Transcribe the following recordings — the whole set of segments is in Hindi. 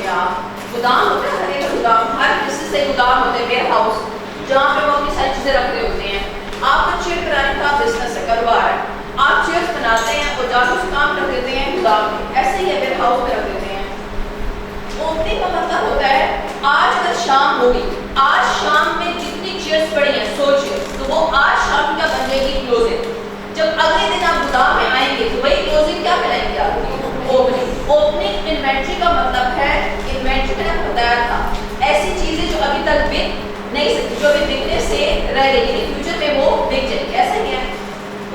हैं आप, गोदाम होता है, हर एक गोदाम, हर किसी से गोदाम होते हैं, वेयर हाउस, जहाँ पे वो अपनी सारी चीजें रख रहे होते हैं। आपका चेयर बनाने का बिजनेस है, कारोबार है, आप चेयर्स बनाते हैं और जाकर उस काम रख देते हैं गोदाम में, ऐसे ही वेयर हाउस में रख देते हैं। ओपनिंग का मतलब होता है आज अगर शाम होगी, आज शाम में जितनी चेयर्स पड़ी हैं 100 चेयर्स, तो वो आज शाम क्या बन जाएगी, क्लोजिंग। जब अगले दिन आप गोदाम में आएंगे तो वही क्लोजिंग क्या कहलाएगी आपकी, ओपनिंग। ओपनिंग इन्वेंट्री का मतलब है, इन्वेंट्री मैंने बताया था ऐसी चीजें जो अभी तक बिक नहीं सकती, जो अभी बिकने से रह रही है, फ्यूचर में वो बिक जाएगी, ऐसा ही है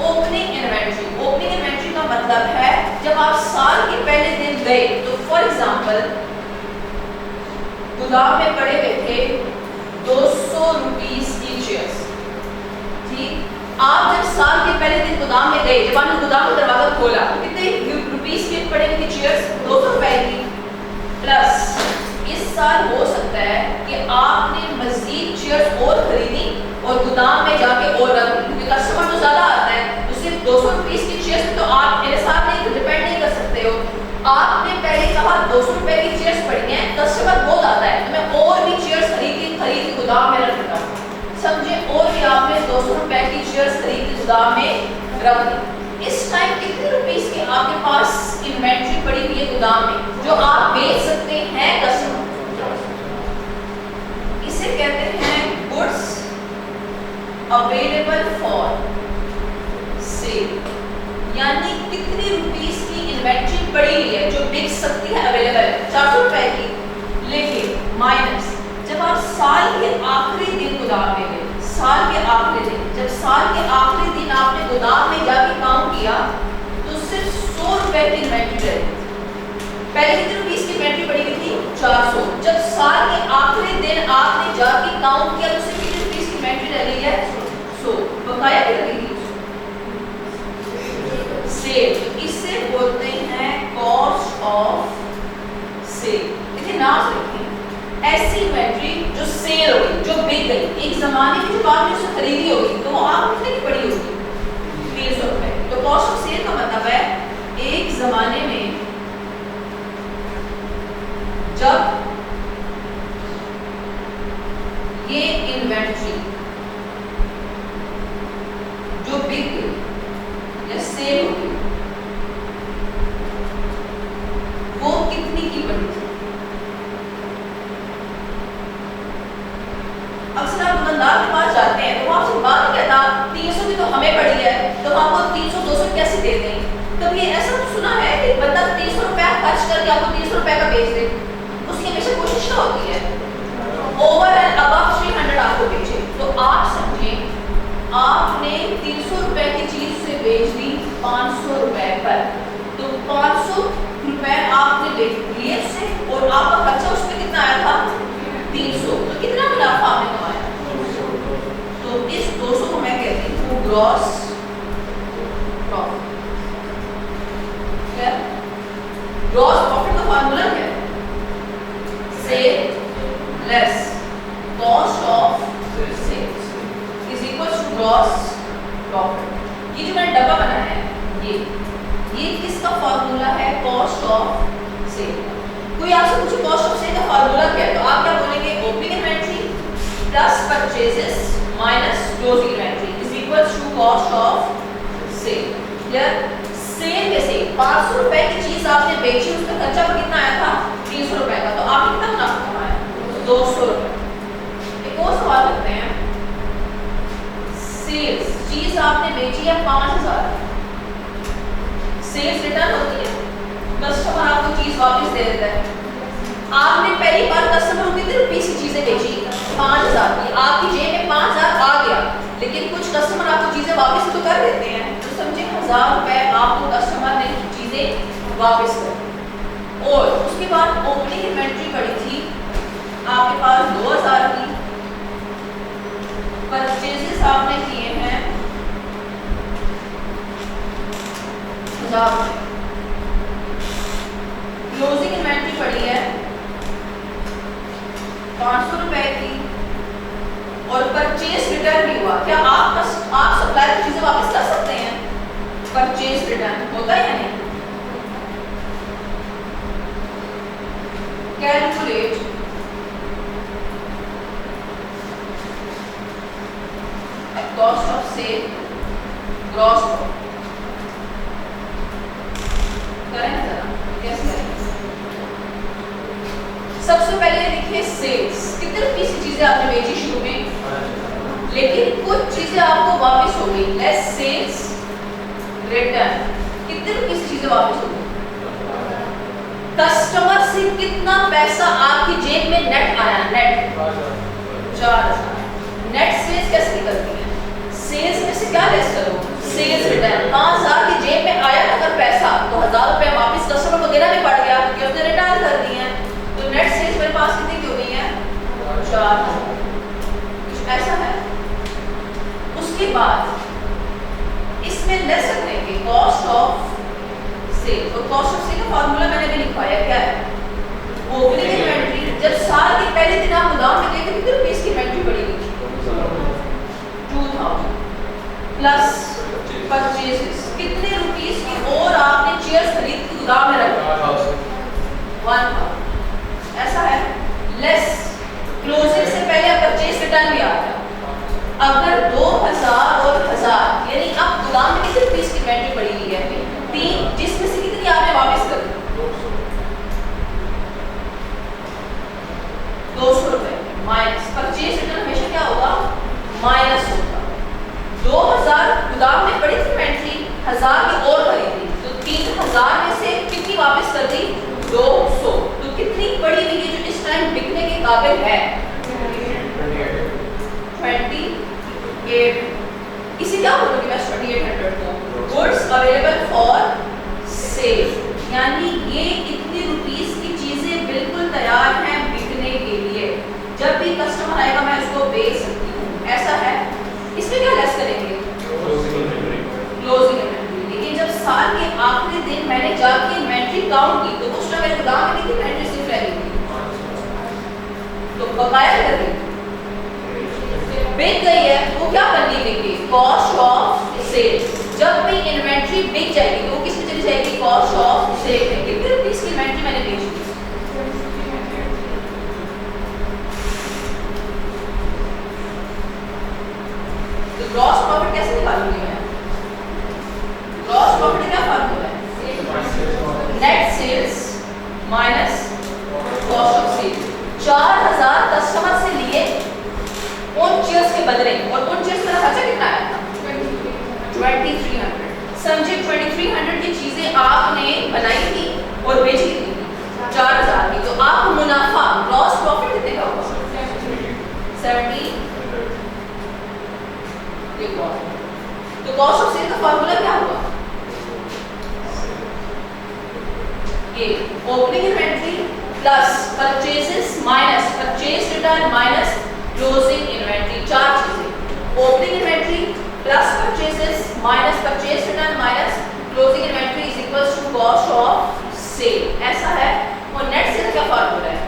ओपनिंग इन्वेंट्री। ओपनिंग इन्वेंट्री का मतलब है जब आप साल के पहले दिन गए, तो फॉर एग्जांपल गोदाम में पड़े हुए थे 200 रुपीस की चेयर्स, ठीक। आप जब साल के पहले दिन गोदाम में गए, जब आपने गोदाम का दरवाजा खोला तो कितने रुपीस की पड़े हुए थे चेयर्स, 200 रुपए की। प्लस इस साल हो सकता है कि आपने मजीद चेयर्स और खरीदी और गोदाम में जाके और रख दी, क्योंकि कस्टमर तो ज्यादा आता है, तो सिर्फ 200 रुपीस की चेयर्स पे तो आप मेरे साथ नहीं डिपेंड नहीं कर सकते हो। आपने पहले कहा 200 रुपए की चेयर्स पड़ी हैं, कस्टमर बहुत आता है, तो मैं और भी चेयर्स खरीद के गोदाम में रख देता हूँ, समझे। और भी आपने 200 रुपए की चेयर्स खरीद के गोदाम में रख दी। इस टाइम कितने रुपीस की आपके पास इन्वेंट्री पड़ी हुई है गोदाम में जो आप बेच सकते हैं कस्टमर, इसे कहते हैं गुड्स अवेलेबल फॉर सेल। यानी कितनी रुपीस की इन्वेंट्री पड़ी हुई है जो बिक सकती है, अवेलेबल है 400 रुपए की। लेकिन माइनस जब आप साल के आखिरी दिन गोदाम में गए, साल के आखिरी दिन, जब साल के आखिरी दिन आपने गोदाम में जाके काउंट किया तो सिर्फ 100 रुपए की इन्वेंट्री रही। पहले कितनी रुपीस की इन्वेंट्री पड़ी हुई थी, 400। जब साल के आखिरी दिन आपने जाके काउंट किया तो सिर्फ कितनी रुपीस की इन्वेंट्री रह रही है, 100। बकाया क्या लगेगी, सेल। इससे बोलते हैं कॉस्ट ऑफ सेल। देखिए नाम लिखें, ऐसी इन्वेंट्री जो सेल होगी, जो बिक गई, एक जमाने में जब आपने उसे खरीदी होगी तो वो आप कितने की पड़ी होगी, 300 रुपए। तो कॉस्ट ऑफ सेल का मतलब है एक जमाने में जब ये इन्वेंट्री जो बिक गई या सेल होगी वो कितनी की पड़ी थी। अक्सर आप दुकानदार के पास जाते हैं तो वो आपसे बात नहीं कहता 300 की तो हमें पड़ी है, तो आपको 300 200 कैसे दे दें। कभी ऐसा तो सुना है कि बंदा 300 रुपया खर्च करके आपको 300 रुपए का बेच दे, उसकी हमेशा कोशिश क्या होती है ओवर एंड अबव 300 आपको बेचे। तो आप समझें आपने 300 रुपए की चीज से बेच दी 500 रुपए पर, तो 500 रुपए आपने लिए उससे और आपका खर्चा उस पर कितना आया था, 300। तो कितना मुनाफा आपने कमाया, तो इस 200 को मैं कहती हूँ ग्रॉस प्रॉफिट। क्या ग्रॉस प्रॉफिट का फार्मूला क्या है, sale less cost of sales is equal to gross profit. ये जो मैंने डब्बा बनाया है ये किसका फार्मूला है, कॉस्ट ऑफ सेल। कोई आपसे पूछे कॉस्ट ऑफ सेल का फार्मूला क्या है, तो आप क्या बोलेंगे, opening inventory plus purchases minus closing inventory is equal to cost of sale. Clear. Sale में से 500 रुपए की चीज आपने बेची, उसका खर्चा पर कितना आया था, 300 रुपए का, तो आपने कितना मुनाफा कमाया, 200 रुपए। एक और सवाल करते हैं, सेल्स चीज आपने बेची है 5000, सेल्स रिटर्न होती है, कस्टमर आपको चीज वापस दे देता है। आपने पहली बार कस्टमर को कितने रुपीस की चीजें बेची, 5000 की, आपकी जेब में 5000 आ गया, लेकिन कुछ कस्टमर आपको चीजें वापस तो कर देते हैं, तो समझे 1000 रुपए आपको कस्टमर ने चीजें वापस कर। और उसके बाद ओपनिंग इन्वेंट्री पड़ी थी आपके पास 2000 की, परचेजेस आपने किए हैं 1000 रुपए, क्लोजिंग इन्वेंट्री पड़ी है 500 रुपए की, और परचेज रिटर्न भी हुआ। क्या आप सप्लायर की चीजें वापस कर सकते हैं, परचेज रिटर्न होता है या नहीं। लिखे सेल्स, कितने रुपीस की चीजें आपने बेची शुरू में, लेकिन कुछ चीजें आपको वापस हो गई, लेस सेल्स रिटर्न, कितने रुपीस की चीजें वापस हो गई। कस्टमर से कितना पैसा आपकी जेब में नेट आया, नेट 4000। नेट सेल्स कैसे निकलती है, सेल्स में से क्या लेस करो, सेल्स रिटर्न। 5000 की जेब में आया अगर पैसा तो 1000 रुपए वापस कस्टमर को देना भी पड़ गया क्योंकि उसने रिटर्न कर दी है, तो नेट सेल्स मेरे पास कितनी की हो गई है, 4000। कुछ ऐसा है। उसके बाद इसमें लेस करेंगे कॉस्ट ऑफ सेल, और कॉस्ट ऑफ सेल का फार्मूला मैंने भी लिखवाया, क्या है, ओपनिंग इन्वेंटरी। जब साल के पहले दिन आप गोदाम में गए थे कितने रुपीस की इन्वेंटरी पड़ी हुई थी, 2000 प्लस परचेजेस, कितने रुपीस की और आपने चेयर्स खरीद के गोदाम में रखी, 1000। ऐसा है। लेस क्लोजिंग से पहले परचेज रिटर्न भी आ गया। अगर 2000 और 1000 यानी अब गोदाम में कितने रुपीस की इन्वेंटरी पड़ी हुई है, 3, जिसमें से कितनी आपने वापस कर दी, 200 रुपए माइनस परचेज रिटर्न हमेशा क्या होगा, माइनस होगा। 2000 गोदाम में पड़ी थी इन्वेंटरी, 1000 की और खरीदी, तो 3000 में से कितनी वापस कर दी, 200। तो कितनी पड़ी हुई है जो इस टाइम बिकने के काबिल है, 28। इसी क्या बोलूंगी मैं 2800 को, गुड्स अवेलेबल फॉर सेल, यानी ये इतनी रुपीस की चीजें बिल्कुल तैयार हैं बिकने के लिए, जब भी कस्टमर आएगा मैं उसको बेच सकती हूँ। ऐसा है। इसमें क्या लेस करेंगे, क्लोजिंग इन्वेंटरी। लेकिन जब साल के आखिरी दिन मैंने जाके इन्वेंटरी काउंट की तो उस टाइम मेरे गोदाम में कितनी इन्वेंटरी सिर्फ रह गई थी, तो बकाया कर गई, बिक गई है, वो क्या करनी बिकी, कॉस्ट ऑफ सेल। जब भी इन्वेंटरी बिक जाएगी तो वो किस में चली जाएगी, कॉस्ट ऑफ सेल में। कितने रुपीस की इन्वेंटरी मैंने बेची, तो ग्रॉस प्रॉफिट कैसे निकालूंगी मैं, ग्रॉस प्रॉफिट क्या फार्मूला है, net sales minus cost of sale. 4000 customer से लिए उन चेयर्स के बदले, और उन चेयर्स का खर्चा कितना आया था, 2300। समझे, 2300 की चीजें आपने बनाई थी और बेची थी 4000 की, तो आपको मुनाफा ग्रॉस प्रॉफिट कितने का होगा, 17। तो कॉस्ट ऑफ सेल का फार्मूला क्या होगा, ये opening inventory plus purchases minus purchase return minus closing inventory. 4 चीजें, opening inventory plus purchases minus purchase return minus closing inventory is equals to cost of sale. ऐसा है। और नेट सेल का फार्मूला है,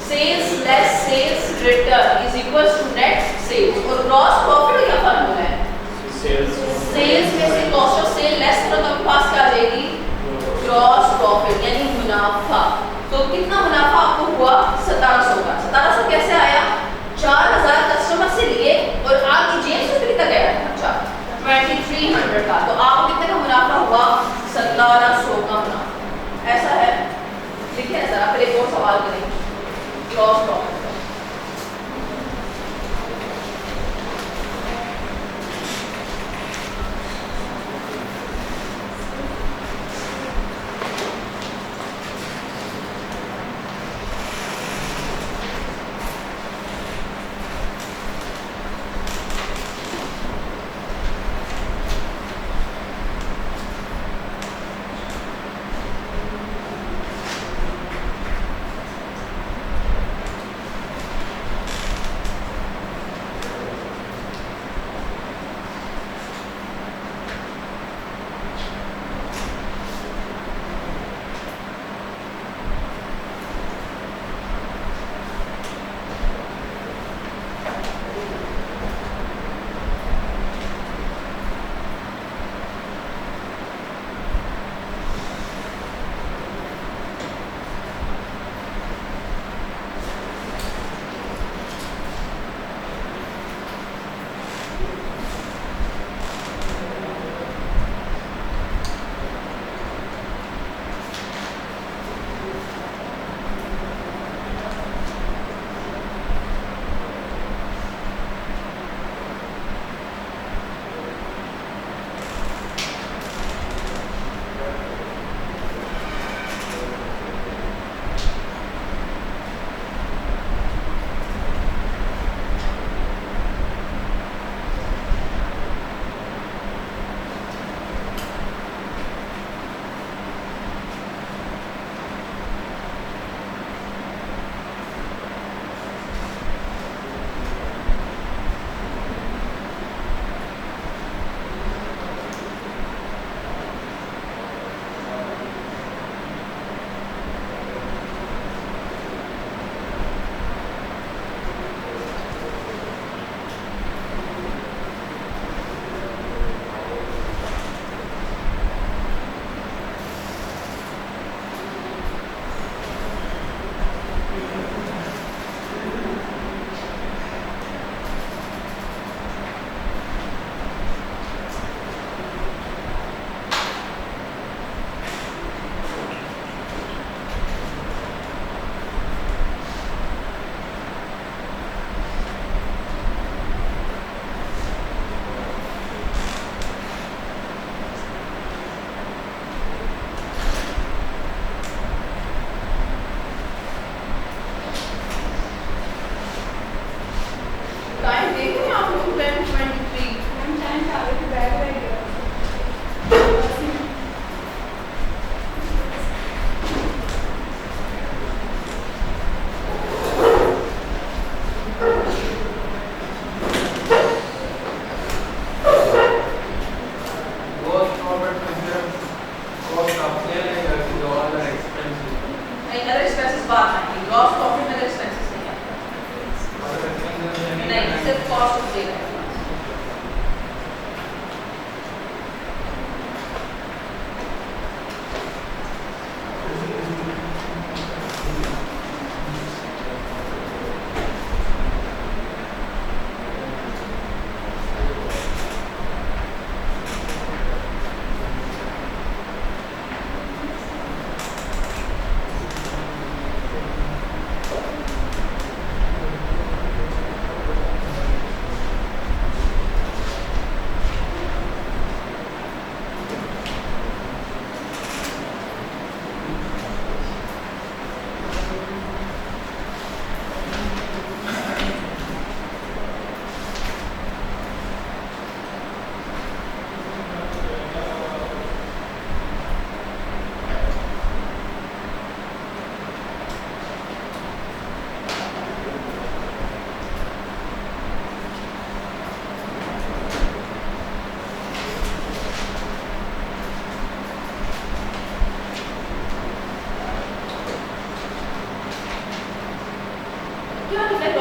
sales less sales return is equals to net sales. और ग्रॉस प्रॉफिट का फार्मूला है, सेल्स में से कॉस्ट ऑफ सेल लेस करो तो आपके पास क्या आ जाएगी, ग्रॉस प्रॉफिट यानी मुनाफा। तो कितना मुनाफा आपको हुआ, 1700 का। 1700 कैसे आया, 4000 कस्टमर से लिए और आपकी जेब से कितना गया खर्चा, 2300 का। तो आपको कितने का मुनाफा हुआ, 1700 का मुनाफा। ऐसा है। लिखे जरा, फिर एक और सवाल करेंगे ग्रॉस प्रॉफिट।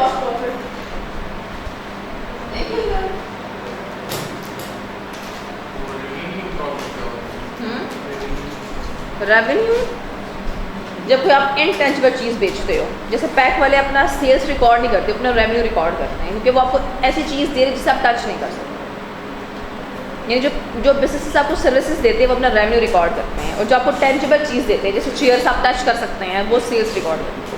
लॉस प्रॉफिट नहीं कोई गल रेवेन्यू जब कोई आप इनटेंजिबल चीज़ बेचते हो, जैसे पैक वाले अपना सेल्स रिकॉर्ड नहीं करते, अपना रेवेन्यू रिकॉर्ड करते हैं, क्योंकि वो आपको ऐसी चीज़ दे रहे हैं जिसे आप टच नहीं कर सकते। यानी जो बिजनेसेस आपको सर्विसेज देते हैं वो अपना रेवेन्यू रिकॉर्ड करते हैं, और जो आपको टेंजिबल चीज़ देते हैं जैसे चेयर्स आप टच कर सकते हैं वो सेल्स रिकॉर्ड करते हैं।